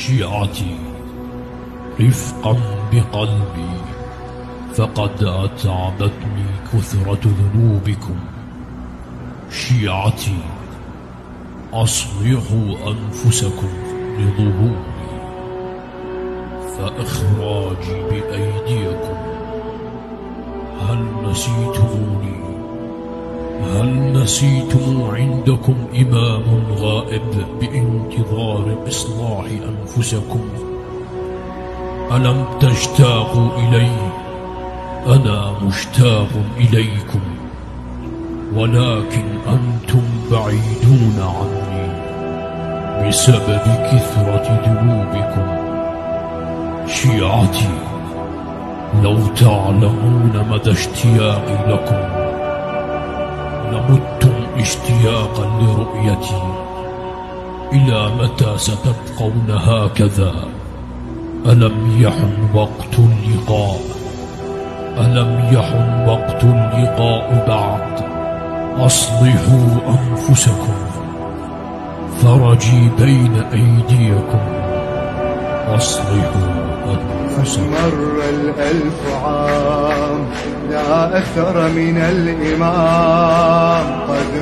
شيعتي رفقا بقلبي، فقد أتعبتني كثرة ذنوبكم. شيعتي أصلحوا أنفسكم لظهوري، فإخراجي بأيديكم. هل نسيتموني؟ هل نسيتم عندكم إمام غائب بانتظار إصلاح أنفسكم؟ ألم تشتاقوا إلي؟ أنا مشتاق إليكم، ولكن أنتم بعيدون عني بسبب كثرة ذنوبكم. شيعتي لو تعلمون مدى اشتياقي لكم لمتم اشتياقا لرؤيتي. إلى متى ستبقون هكذا؟ ألم يحن وقت اللقاء؟ ألم يحن وقت اللقاء بعد؟ أصلحوا أنفسكم، فرجي بين أيديكم. أصلحوا أنفسكم. مر 1000 عام لا أثر من الإمام قد